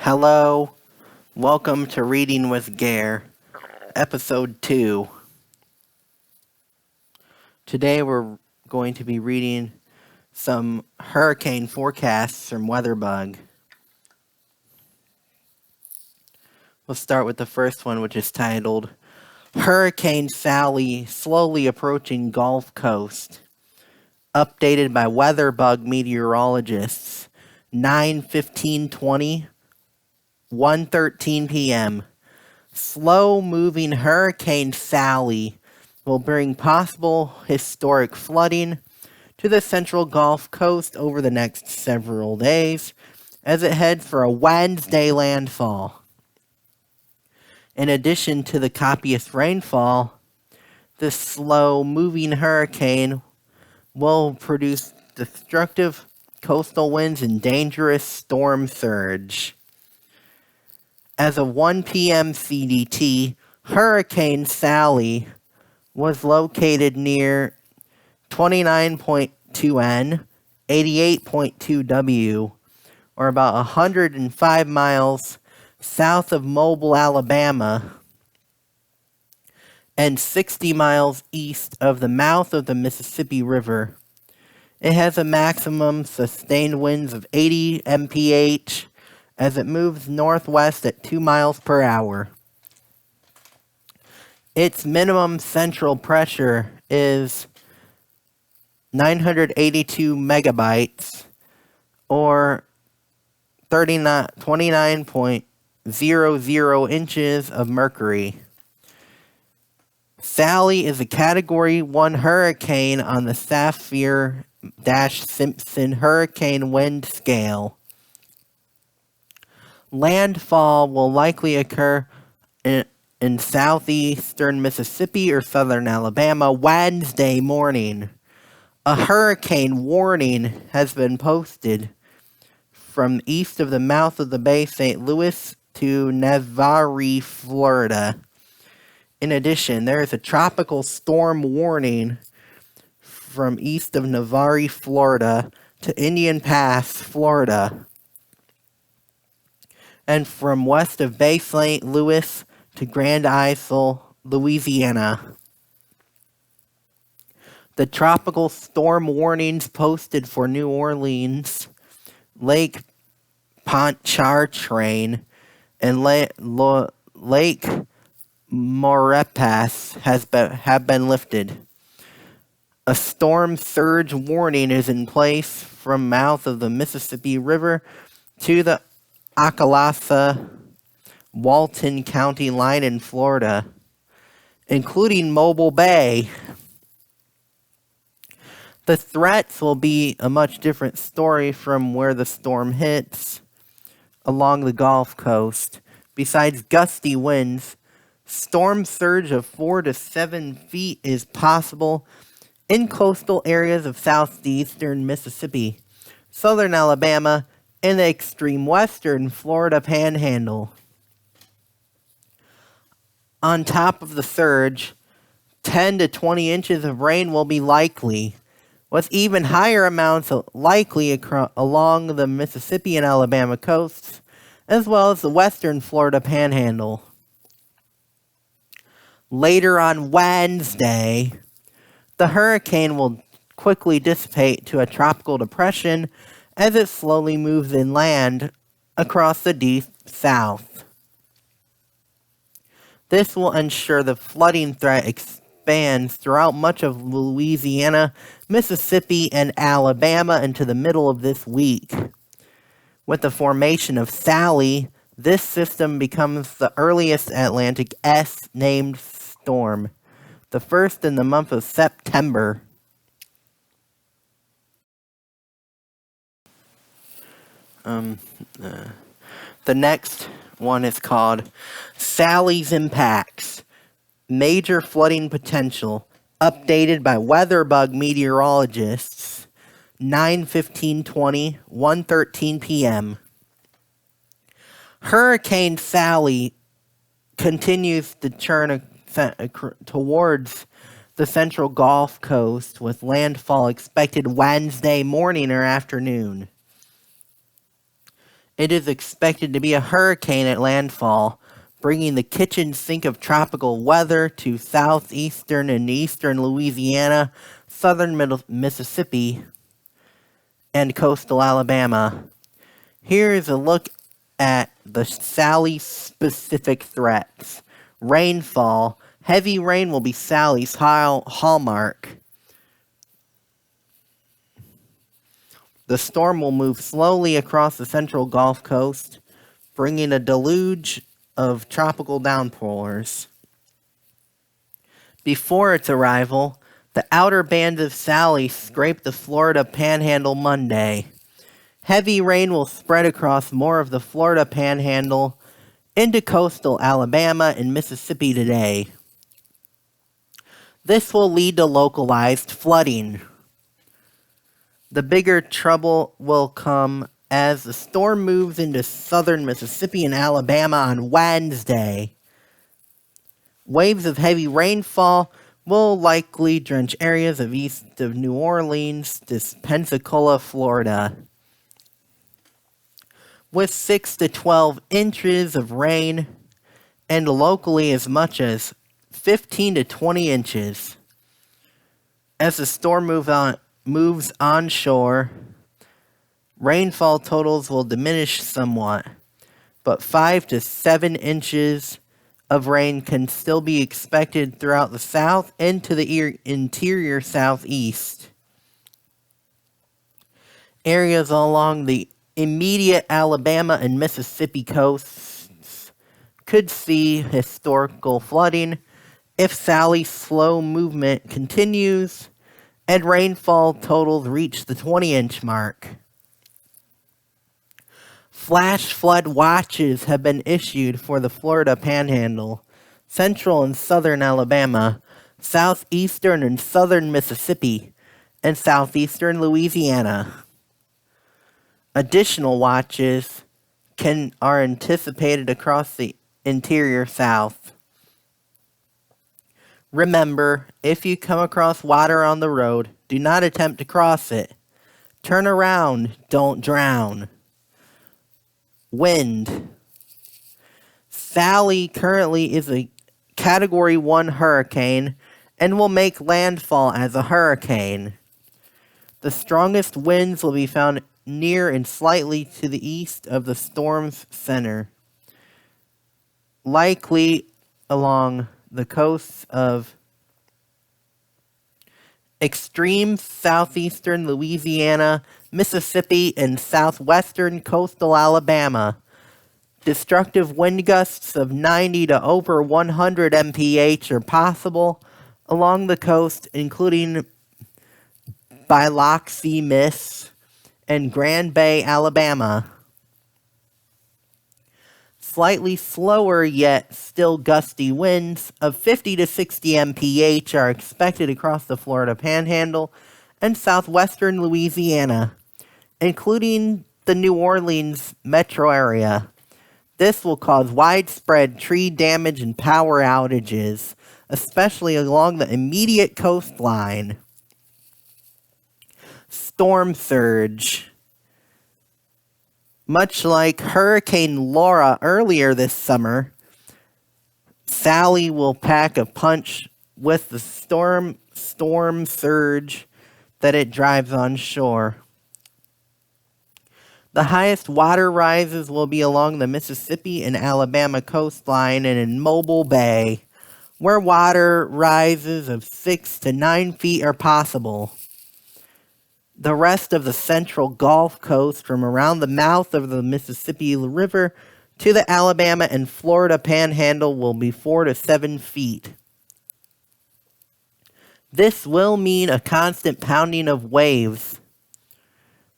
Hello, welcome to Reading with Gare, Episode 2. Today we're going to be reading some hurricane forecasts from WeatherBug. We'll start with the first one, which is titled, Hurricane Sally Slowly Approaching Gulf Coast. Updated by WeatherBug meteorologists, 9/15/20, 1:13 p.m. Slow-moving Hurricane Sally will bring possible historic flooding to the central Gulf Coast over the next several days as it heads for a Wednesday landfall. In addition to the copious rainfall, the slow-moving hurricane will produce destructive coastal winds and dangerous storm surge. As of 1 p.m. CDT, Hurricane Sally was located near 29.2 N, 88.2 W, or about 105 miles south of Mobile, Alabama, and 60 miles east of the mouth of the Mississippi River. It has a maximum sustained winds of 80 mph as it moves northwest at 2 miles per hour. Its minimum central pressure is 982 megabytes, or 29.00 inches of mercury. Sally is a Category 1 hurricane on the Saffir-Simpson hurricane wind scale. Landfall will likely occur in southeastern Mississippi or southern Alabama Wednesday morning. A hurricane warning has been posted from east of the mouth of the Bay St. Louis to Navarre, Florida. In addition, there is a tropical storm warning from east of Navarre, Florida to Indian Pass, Florida, and from west of Bay St. Louis to Grand Isle, Louisiana. The tropical storm warnings posted for New Orleans, Lake Pontchartrain, and Lake Maurepas have been lifted. A storm surge warning is in place from mouth of the Mississippi River to the Ockalasa-Walton County line in Florida, including Mobile Bay. The threats will be a much different story from where the storm hits along the Gulf Coast. Besides gusty winds, storm surge of 4 to 7 feet is possible in coastal areas of southeastern Mississippi, southern Alabama, and the extreme western Florida Panhandle. On top of the surge, 10 to 20 inches of rain will be likely, with even higher amounts likely along the Mississippi and Alabama coasts, as well as the western Florida Panhandle. Later on Wednesday, the hurricane will quickly dissipate to a tropical depression as it slowly moves inland across the deep south. This will ensure the flooding threat expands throughout much of Louisiana, Mississippi, and Alabama into the middle of this week. With the formation of Sally, this system becomes the earliest Atlantic S-named storm, the first in the month of September. The next one is called Sally's Impacts, Major Flooding Potential, updated by WeatherBug meteorologists, 9/15/20, 1:13 p.m. Hurricane Sally continues to churn towards the central Gulf Coast with landfall expected Wednesday morning or afternoon. It is expected to be a hurricane at landfall, bringing the kitchen sink of tropical weather to southeastern and eastern Louisiana, southern Mississippi, and coastal Alabama. Here is a look at the Sally-specific threats. Rainfall. Heavy rain will be Sally's hallmark. The storm will move slowly across the central Gulf Coast, bringing a deluge of tropical downpours. Before its arrival, the outer bands of Sally scraped the Florida Panhandle Monday. Heavy rain will spread across more of the Florida Panhandle into coastal Alabama and Mississippi today. This will lead to localized flooding. The bigger trouble will come as the storm moves into southern Mississippi and Alabama on Wednesday. Waves of heavy rainfall will likely drench areas of east of New Orleans to Pensacola, Florida. With 6 to 12 inches of rain and locally as much as 15 to 20 inches. As the storm moves onshore, rainfall totals will diminish somewhat, but 5 to 7 inches of rain can still be expected throughout the south into the interior southeast. Areas along the immediate Alabama and Mississippi coasts could see historical flooding if Sally's slow movement continues and rainfall totals reach the 20-inch mark. Flash flood watches have been issued for the Florida Panhandle, central and southern Alabama, southeastern and southern Mississippi, and southeastern Louisiana. Additional watches are anticipated across the interior south. Remember, if you come across water on the road, do not attempt to cross it. Turn around, don't drown. Wind. Sally currently is a Category 1 hurricane and will make landfall as a hurricane. The strongest winds will be found near and slightly to the east of the storm's center, likely along the coasts of extreme southeastern Louisiana, Mississippi, and southwestern coastal Alabama. Destructive wind gusts of 90 to over 100 mph are possible along the coast, including Biloxi, Miss, and Grand Bay, Alabama. Slightly slower yet still gusty winds of 50 to 60 mph are expected across the Florida Panhandle and southwestern Louisiana, including the New Orleans metro area. This will cause widespread tree damage and power outages, especially along the immediate coastline. Storm surge. Much like Hurricane Laura earlier this summer, Sally will pack a punch with the storm surge that it drives on shore. The highest water rises will be along the Mississippi and Alabama coastline and in Mobile Bay, where water rises of 6 to 9 feet are possible. The rest of the central Gulf Coast from around the mouth of the Mississippi River to the Alabama and Florida Panhandle will be 4 to 7 feet. This will mean a constant pounding of waves,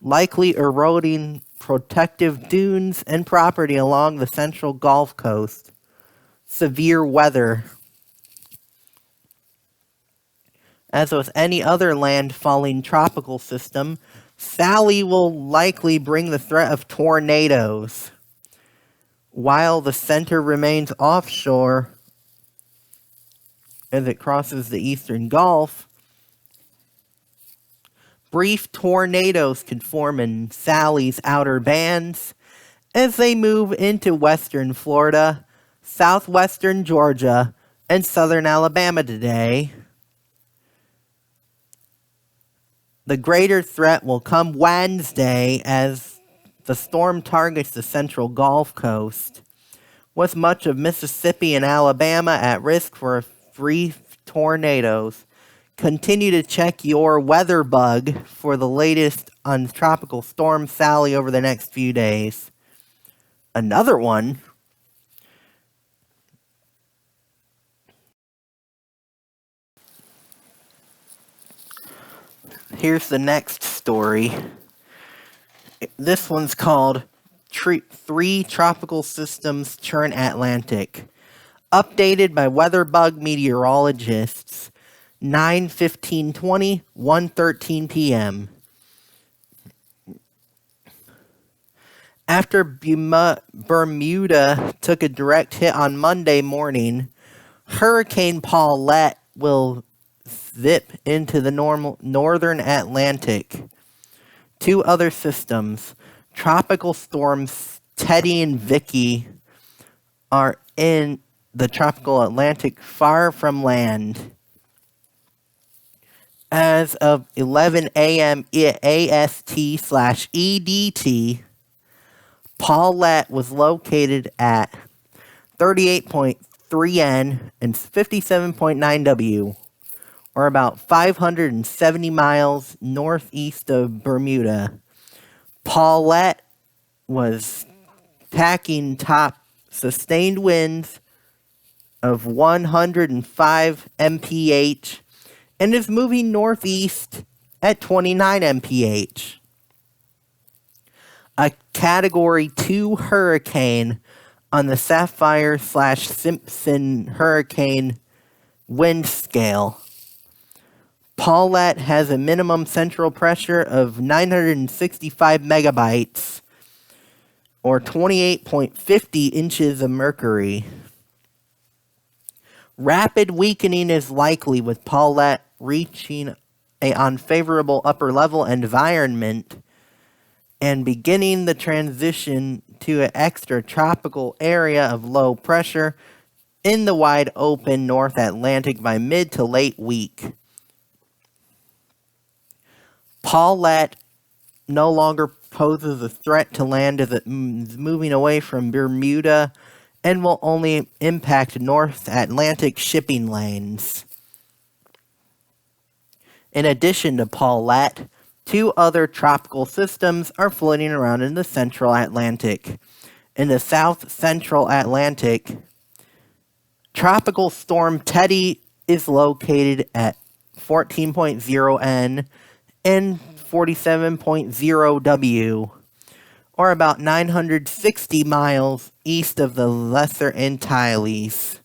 likely eroding protective dunes and property along the central Gulf Coast. Severe weather. As with any other landfalling tropical system, Sally will likely bring the threat of tornadoes. While the center remains offshore as it crosses the eastern Gulf, brief tornadoes could form in Sally's outer bands as they move into western Florida, southwestern Georgia, and southern Alabama today. The greater threat will come Wednesday as the storm targets the central Gulf Coast, with much of Mississippi and Alabama at risk for brief tornadoes. Continue to check your WeatherBug for the latest on Tropical Storm Sally over the next few days. Another one? Here's the next story. This one's called Three Tropical Systems Churn Atlantic. Updated by WeatherBug meteorologists. 9:15:20, 1:13 p.m. After Bermuda took a direct hit on Monday morning, Hurricane Paulette will zip into the northern Atlantic. Two other systems, tropical storms Teddy and Vicky, are in the tropical Atlantic far from land. As of 11 a.m. AST/EDT, Paulette was located at 38.3 N and 57.9 W, or about 570 miles northeast of Bermuda. Paulette was packing top sustained winds of 105 mph and is moving northeast at 29 mph. A Category 2 hurricane on the Sapphire/Simpson hurricane wind scale. Paulette has a minimum central pressure of 965 megabytes, or 28.50 inches of mercury. Rapid weakening is likely, with Paulette reaching an unfavorable upper level environment and beginning the transition to an extratropical area of low pressure in the wide open North Atlantic by mid to late week. Paulette no longer poses a threat to land as it is moving away from Bermuda and will only impact North Atlantic shipping lanes. In addition to Paulette, two other tropical systems are floating around in the central Atlantic. In the south central Atlantic, Tropical Storm Teddy is located at 14.0 N and 47.0 W, or about 960 miles east of the Lesser Antilles.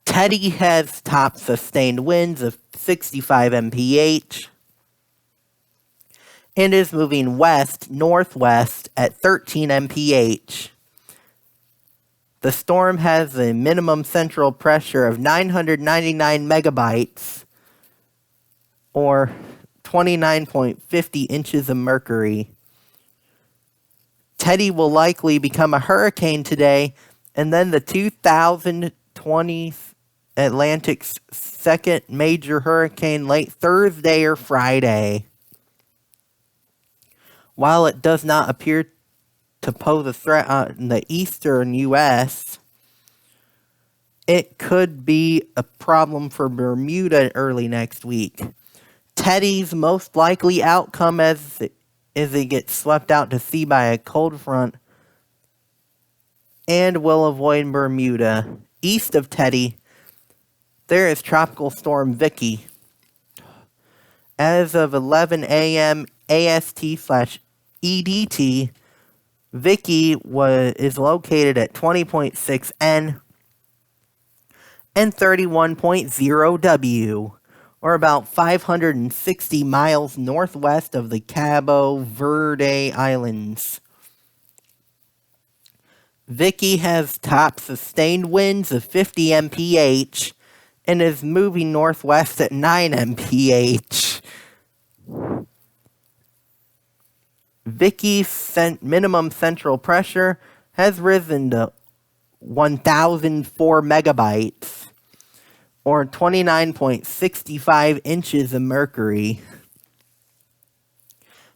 Teddy has top sustained winds of 65 mph and is moving west-northwest at 13 mph. The storm has a minimum central pressure of 999 megabytes, or 29.50 inches of mercury. Teddy will likely become a hurricane today, and then the 2020 Atlantic's second major hurricane late Thursday or Friday. While it does not appear to pose a threat on the eastern U.S., it could be a problem for Bermuda early next week. Teddy's most likely outcome as it gets swept out to sea by a cold front and will avoid Bermuda. East of Teddy, there is Tropical Storm Vicky. As of 11 a.m. AST/EDT, Vicky is located at 20.6 N and 31.0 W, or about 560 miles northwest of the Cabo Verde Islands. Vicky has top sustained winds of 50 mph and is moving northwest at 9 mph. Vicky's minimum central pressure has risen to 1,004 megabytes, or 29.65 inches of mercury.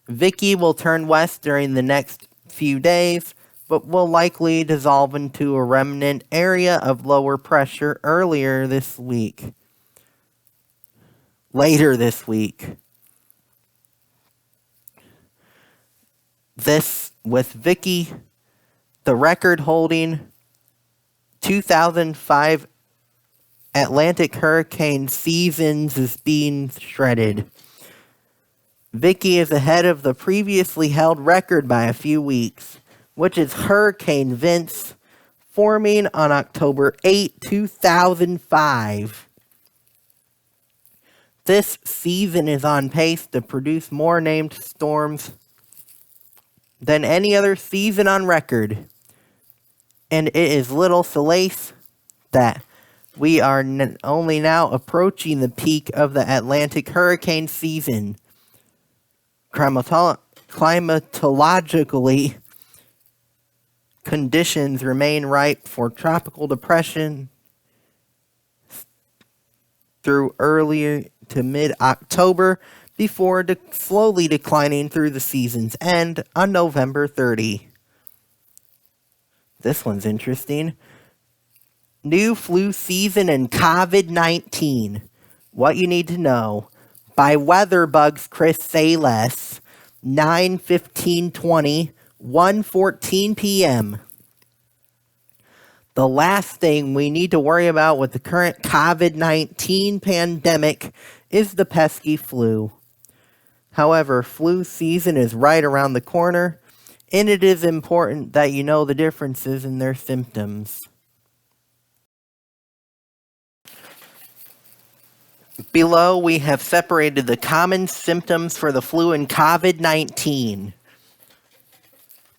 Vicky will turn west during the next few days, but will likely dissolve into a remnant area of lower pressure later this week. This with Vicky, the record-holding 2005 Atlantic hurricane seasons is being shredded. Vicky is ahead of the previously held record by a few weeks, which is Hurricane Vince, forming on October 8, 2005. This season is on pace to produce more named storms than any other season on record, and it is little solace that we are only now approaching the peak of the Atlantic hurricane season. Climatologically, conditions remain ripe for tropical depression through early to mid-October before slowly declining through the season's end on November 30. This one's interesting. New flu season and COVID-19. What you need to know. By WeatherBug's Chris Sales, 9/15/20, 1:14 p.m. The last thing we need to worry about with the current COVID-19 pandemic is the pesky flu. However, flu season is right around the corner, and it is important that you know the differences in their symptoms. Below, we have separated the common symptoms for the flu and COVID-19.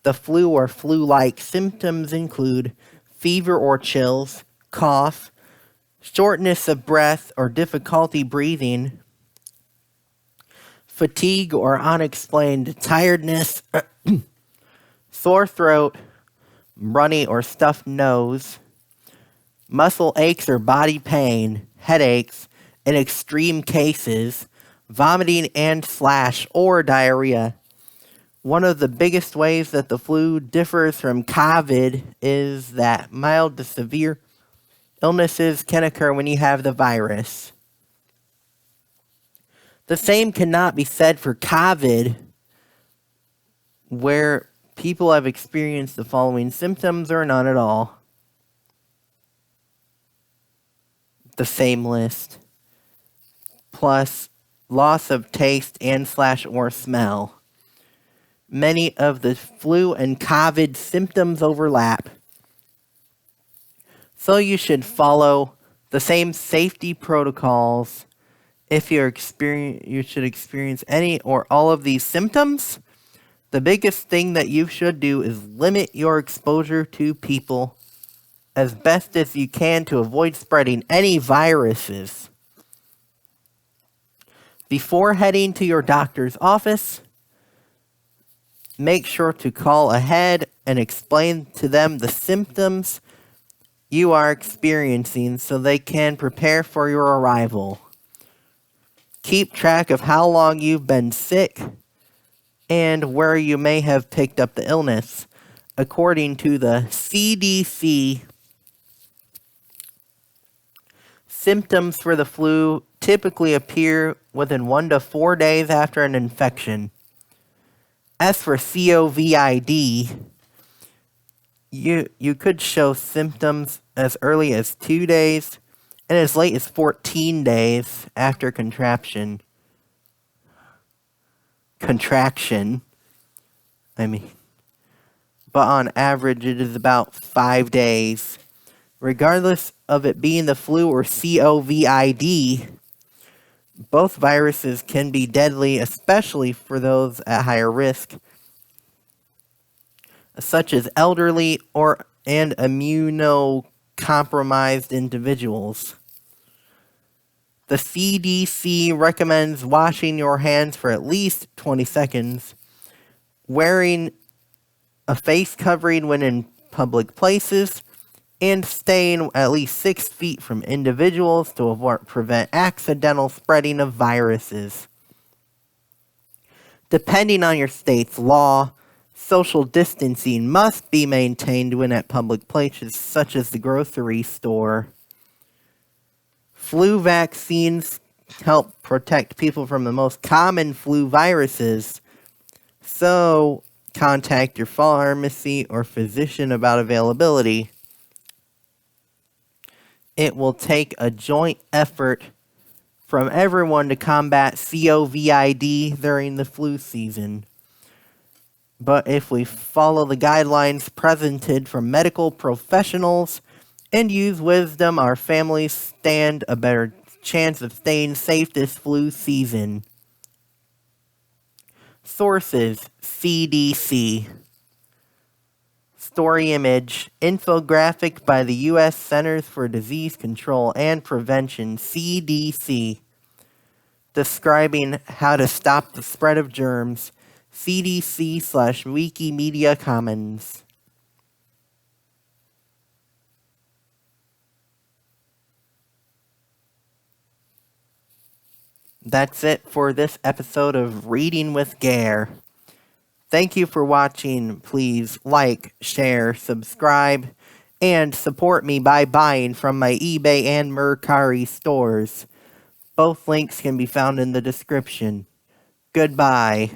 The flu or flu-like symptoms include fever or chills, cough, shortness of breath or difficulty breathing, fatigue or unexplained tiredness, sore throat, runny or stuffed nose, muscle aches or body pain, headaches, in extreme cases, vomiting and or diarrhea. One of the biggest ways that the flu differs from COVID is that mild to severe illnesses can occur when you have the virus. The same cannot be said for COVID, where people have experienced the following symptoms or none at all. The same list. Plus loss of taste and or smell. Many of the flu and COVID symptoms overlap, so you should follow the same safety protocols if you should experience any or all of these symptoms. The biggest thing that you should do is limit your exposure to people as best as you can to avoid spreading any viruses. Before heading to your doctor's office, make sure to call ahead and explain to them the symptoms you are experiencing so they can prepare for your arrival. Keep track of how long you've been sick and where you may have picked up the illness. According to the CDC, symptoms for the flu typically appear within 1 to 4 days after an infection. As for COVID, you could show symptoms as early as 2 days and as late as 14 days after contraction. But on average it is about 5 days. Regardless of it being the flu or COVID, both viruses can be deadly, especially for those at higher risk, such as elderly and immunocompromised individuals. The CDC recommends washing your hands for at least 20 seconds wearing a face covering when in public places, and staying at least 6 feet from individuals to prevent accidental spreading of viruses. Depending on your state's law, social distancing must be maintained when at public places such as the grocery store. Flu vaccines help protect people from the most common flu viruses, so contact your pharmacy or physician about availability. It will take a joint effort from everyone to combat COVID during the flu season. But if we follow the guidelines presented from medical professionals and use wisdom, our families stand a better chance of staying safe this flu season. Sources: CDC. Story image: infographic by the U.S. Centers for Disease Control and Prevention, CDC, describing how to stop the spread of germs. CDC/Wikimedia Commons. That's it for this episode of Reading with Gare. Thank you for watching. Please like, share, subscribe, and support me by buying from my eBay and Mercari stores. Both links can be found in the description. Goodbye.